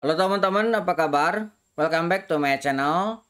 Halo teman-teman, apa kabar? Welcome back to my channel.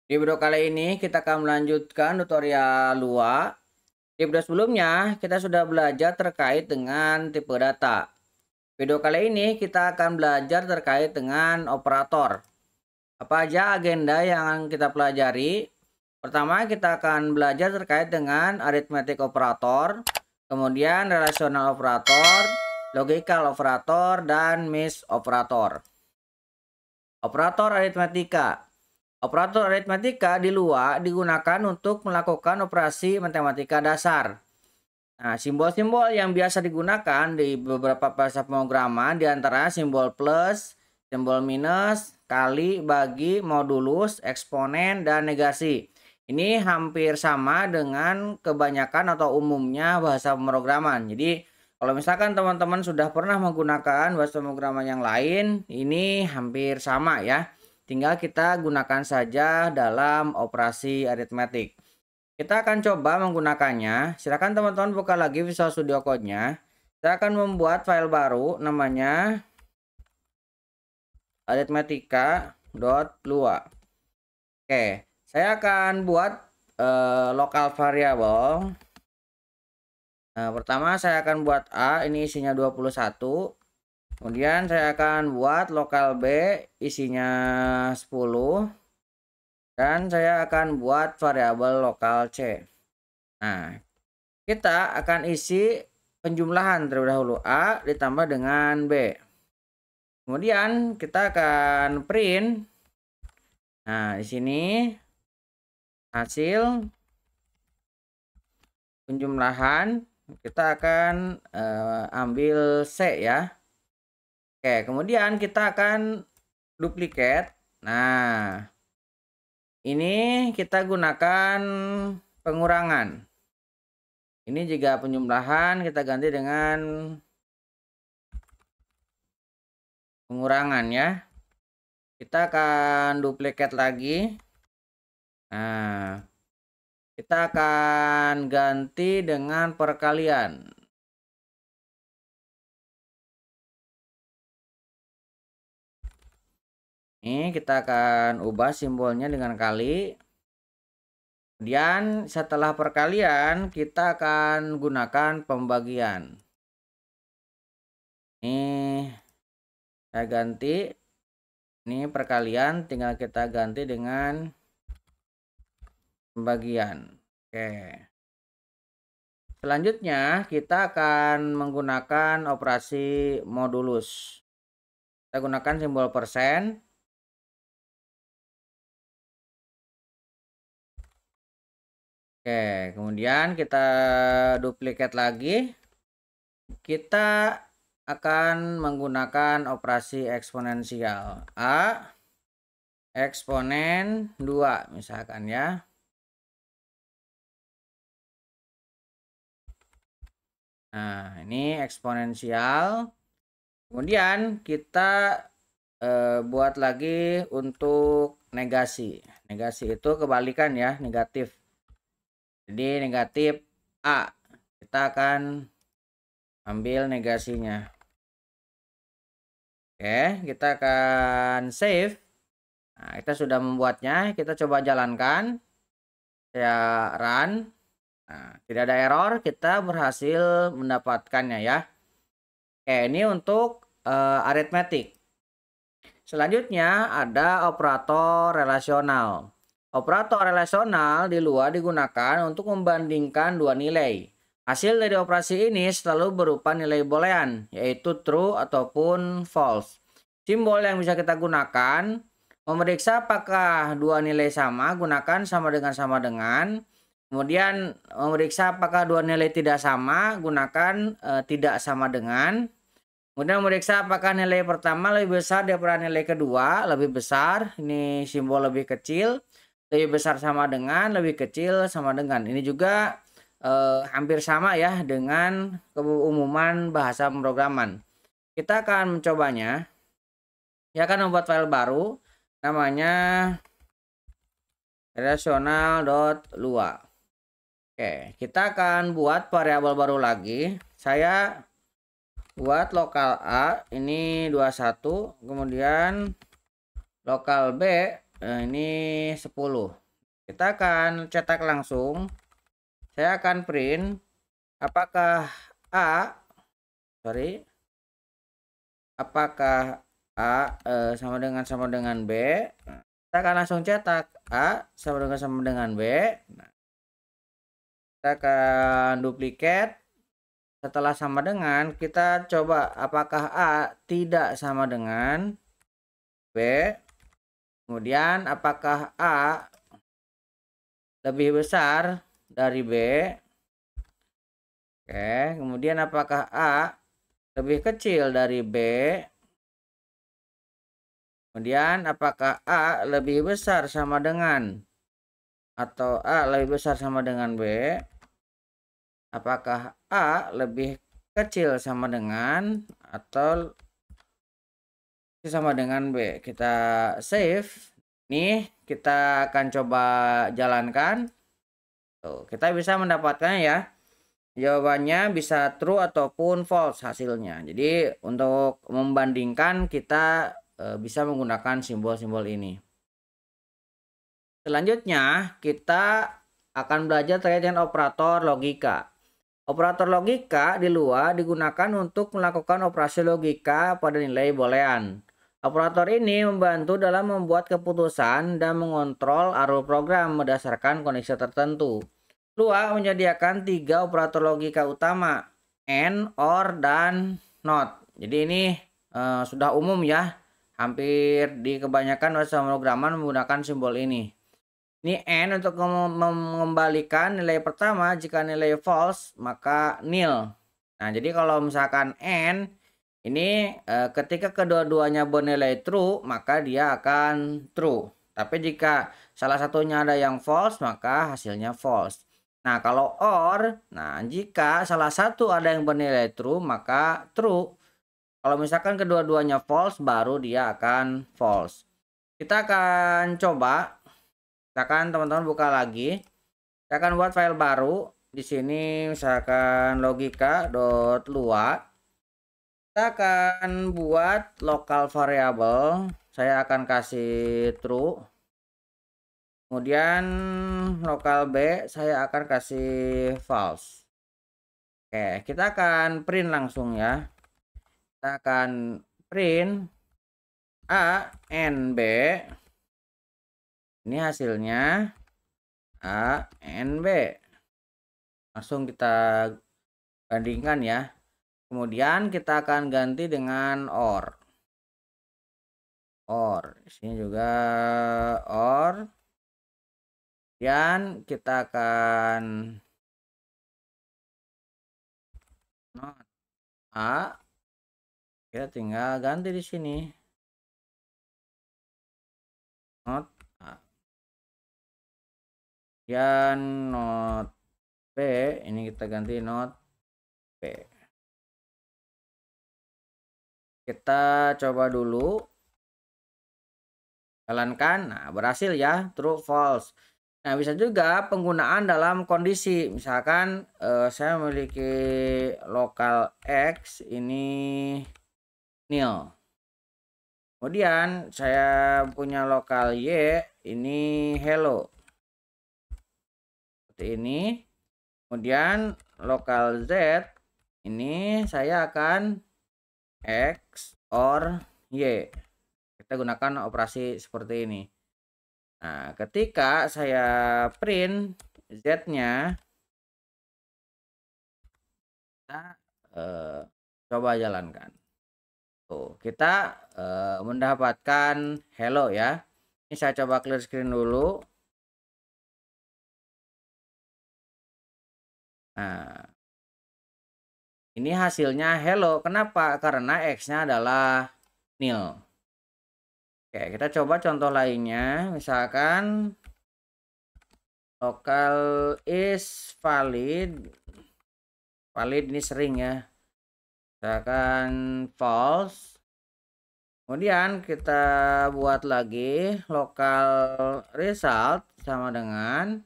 Di video kali ini kita akan melanjutkan tutorial Lua. Di video sebelumnya kita sudah belajar terkait dengan tipe data. Video kali ini kita akan belajar terkait dengan operator. Apa aja agenda yang kita pelajari? Pertama, kita akan belajar terkait dengan arithmetic operator, kemudian relational operator, logical operator, dan mesh operator. Operator aritmatika. Operator aritmatika di luar digunakan untuk melakukan operasi matematika dasar. Nah, simbol-simbol yang biasa digunakan di beberapa bahasa pemrograman diantara simbol plus, simbol minus, kali, bagi, modulus, eksponen, dan negasi. Ini hampir sama dengan kebanyakan atau umumnya bahasa pemrograman. Jadi, kalau misalkan teman-teman sudah pernah menggunakan bahasa pemrograman yang lain, ini hampir sama ya. Tinggal kita gunakan saja dalam operasi aritmetik. Kita akan coba menggunakannya. Silakan teman-teman buka lagi Visual Studio Code-nya. Saya akan membuat file baru namanya arithmetica.lua. Oke, saya akan buat lokal variable. Nah, pertama saya akan buat A, ini isinya 21. Kemudian saya akan buat lokal B, isinya 10. Dan saya akan buat variabel lokal C. Nah, kita akan isi penjumlahan terlebih dahulu A ditambah dengan B. Kemudian kita akan print. Nah, di sini hasil penjumlahan kita akan ambil C ya. Oke, kemudian kita akan duplikat. Nah, ini kita gunakan pengurangan. Ini jika penjumlahan kita ganti dengan pengurangan ya. Kita akan duplikat lagi. Nah, kita akan ganti dengan perkalian. Ini kita akan ubah simbolnya dengan kali. Kemudian setelah perkalian kita akan gunakan pembagian. Ini saya ganti. Ini perkalian tinggal kita ganti dengan pembagian. Oke. Selanjutnya kita akan menggunakan operasi modulus. Kita gunakan simbol persen. Oke, kemudian kita duplikat lagi. Kita akan menggunakan operasi eksponensial. A eksponen 2 misalkan ya. Nah, ini eksponensial. Kemudian kita buat lagi untuk negasi. Negasi itu kebalikan ya, negatif. Jadi negatif A. Kita akan ambil negasinya. Oke, kita akan save. Nah, kita sudah membuatnya. Kita coba jalankan. Saya run. Nah, tidak ada error. Kita berhasil mendapatkannya ya. Oke, ini untuk aritmetik. Selanjutnya ada operator relasional. Operator relasional di luar digunakan untuk membandingkan dua nilai. Hasil dari operasi ini selalu berupa nilai boolean, yaitu true ataupun false. Simbol yang bisa kita gunakan, memeriksa apakah dua nilai sama, gunakan sama dengan. Kemudian memeriksa apakah dua nilai tidak sama, gunakan tidak sama dengan. Kemudian memeriksa apakah nilai pertama lebih besar daripada nilai kedua, lebih besar, ini simbol lebih kecil, lebih besar sama dengan, lebih kecil sama dengan. Ini juga hampir sama ya dengan keumuman bahasa pemrograman. Kita akan mencobanya. Ya, akan membuat file baru namanya relational.lua. Oke, kita akan buat variabel baru lagi. Saya buat lokal A ini 21, kemudian lokal B ini 10. Kita akan cetak langsung. Saya akan print apakah apakah A sama dengan B. Kita akan langsung cetak A sama dengan B. Nah, kita akan duplikat. Setelah sama dengan, kita coba apakah A tidak sama dengan B. Kemudian apakah A lebih besar dari B. Oke, kemudian apakah A lebih kecil dari B. Kemudian apakah A lebih besar sama dengan atau A lebih besar sama dengan B. Apakah A lebih kecil sama dengan atau sama dengan B. Kita save. Nih, kita akan coba jalankan. Tuh, kita bisa mendapatkan ya. Jawabannya bisa true ataupun false hasilnya. Jadi untuk membandingkan kita bisa menggunakan simbol-simbol ini. Selanjutnya kita akan belajar terkait dengan operator logika. Operator logika di luar digunakan untuk melakukan operasi logika pada nilai boolean. Operator ini membantu dalam membuat keputusan dan mengontrol arus program berdasarkan kondisi tertentu. Lua menyediakan 3 operator logika utama, AND, OR, dan NOT. Jadi ini sudah umum ya, hampir di kebanyakan bahasa pemrograman menggunakan simbol ini. Ini AND untuk mengembalikan nilai pertama, jika nilai false maka nil. Nah, jadi kalau misalkan AND ini ketika kedua-duanya bernilai true maka dia akan true. Tapi jika salah satunya ada yang false maka hasilnya false. Nah, kalau OR, nah jika salah satu ada yang bernilai true maka true. Kalau misalkan kedua-duanya false baru dia akan false. Kita akan coba. Misalkan teman-teman buka lagi, kita akan buat file baru. Di sini misalkan logika.lua. Kita akan buat local variable. Saya akan kasih true. Kemudian lokal B saya akan kasih false. Oke, kita akan print langsung ya. Kita akan print A and B. Ini hasilnya A and B. Langsung kita bandingkan ya. Kemudian kita akan ganti dengan OR. OR. Di sini juga OR. Dan kita akan not A. Kita tinggal ganti di sini. Not A. Dan not B, ini kita ganti not B. Kita coba dulu jalankan. Nah, berhasil ya, true false. Nah, bisa juga penggunaan dalam kondisi, misalkan saya memiliki lokal X ini nil. Kemudian saya punya lokal Y ini hello. Seperti ini. Kemudian lokal Z ini saya akan X or Y. Kita gunakan operasi seperti ini. Nah, ketika saya print Z-nya, kita coba jalankan. Tuh, kita mendapatkan hello ya. Ini saya coba clear screen dulu. Nah, ini hasilnya hello. Kenapa? Karena X-nya adalah nil. Oke, kita coba contoh lainnya. Misalkan local is valid. Valid ini sering ya. Misalkan false. Kemudian kita buat lagi local result sama dengan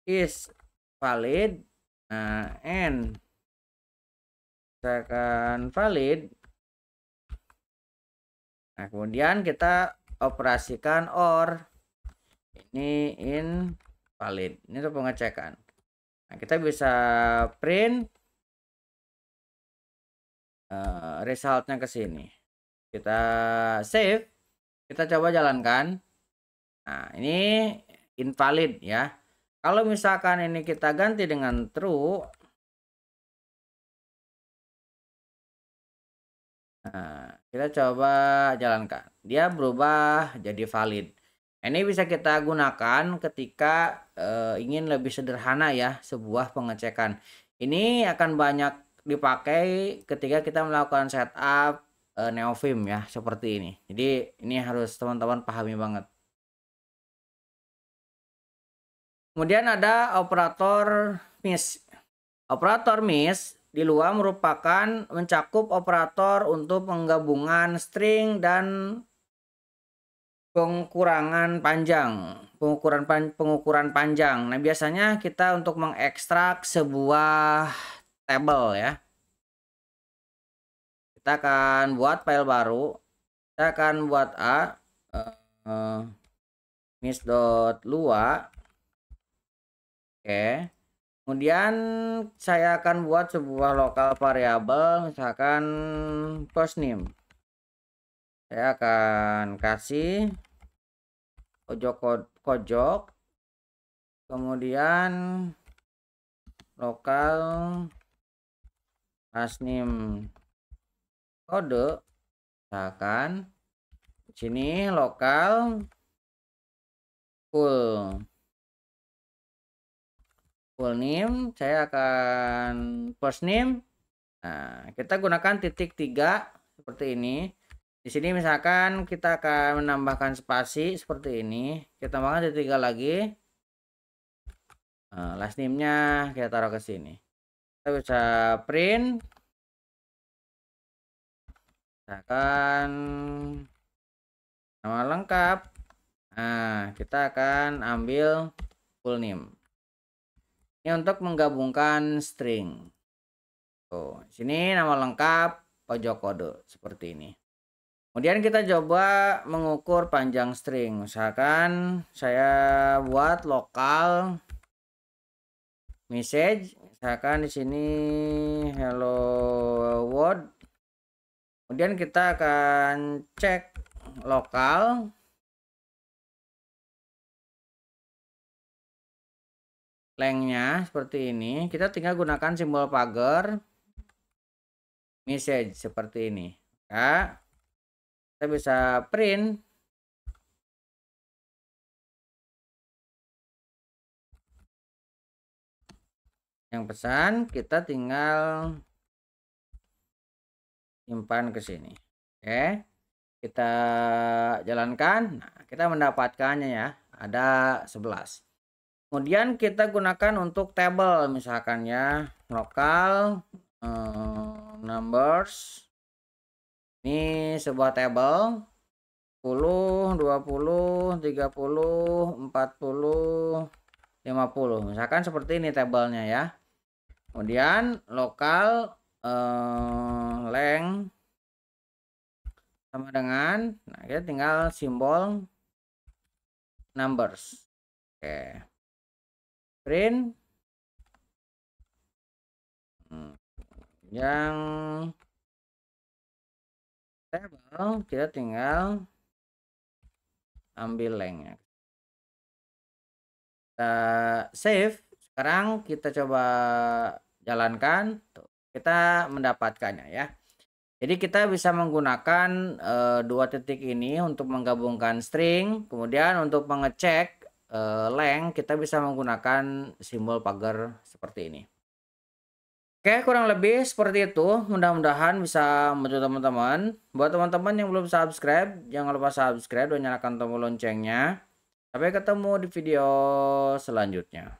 is valid. Nah, and misalkan valid. Nah, kemudian kita operasikan OR. Ini invalid. Ini untuk pengecekan. Nah, kita bisa print resultnya ke sini. Kita save. Kita coba jalankan. Nah, ini invalid ya. Kalau misalkan ini kita ganti dengan true. Nah, kita coba jalankan. Dia berubah jadi valid. Ini bisa kita gunakan ketika ingin lebih sederhana ya sebuah pengecekan. Ini akan banyak dipakai ketika kita melakukan setup Neovim ya seperti ini. Jadi ini harus teman-teman pahami banget. Kemudian ada operator miss. Operator miss di luar merupakan mencakup operator untuk penggabungan string dan pengukuran panjang. Nah, biasanya kita untuk mengekstrak sebuah tabel ya. Kita akan buat file baru. Kita akan buat miss.lua. Oke. Kemudian saya akan buat sebuah lokal variabel, misalkan first name. Saya akan kasih pojok, kemudian lokal last name kode, misalkan di sini lokal full name, saya akan first name. Nah, kita gunakan titik 3 seperti ini. Di sini misalkan kita akan menambahkan spasi seperti ini. Kita tambahkan titik 3 lagi. Nah, last name-nya kita taruh ke sini. Kita bisa print. Misalkan nama lengkap. Nah, kita akan ambil full name. Ini untuk menggabungkan string. Tuh, sini nama lengkap, pojok kode seperti ini. Kemudian kita coba mengukur panjang string. Misalkan saya buat lokal message, misalkan di sini hello world. Kemudian kita akan cek lokal lengthnya seperti ini. Kita tinggal gunakan simbol pagar message seperti ini ya. Kita bisa print yang pesan, kita tinggal simpan ke sini. Oke, kita jalankan. Nah, kita mendapatkannya ya, ada 11. Kemudian kita gunakan untuk table, misalkan ya lokal numbers. Ini sebuah table 10, 20, 30, 40, 50. Misalkan seperti ini tabelnya ya. Kemudian lokal length sama dengan, nah kita tinggal simbol numbers. Oke. Print yang table, kita tinggal ambil lengthnya. Kita save. Sekarang kita coba jalankan. Tuh, kita mendapatkannya ya. Jadi kita bisa menggunakan dua titik ini untuk menggabungkan string. Kemudian untuk mengecek length kita bisa menggunakan simbol pagar seperti ini. Oke, kurang lebih seperti itu. Mudah-mudahan bisa membantu teman-teman. Buat teman-teman yang belum subscribe, jangan lupa subscribe dan nyalakan tombol loncengnya. Sampai ketemu di video selanjutnya.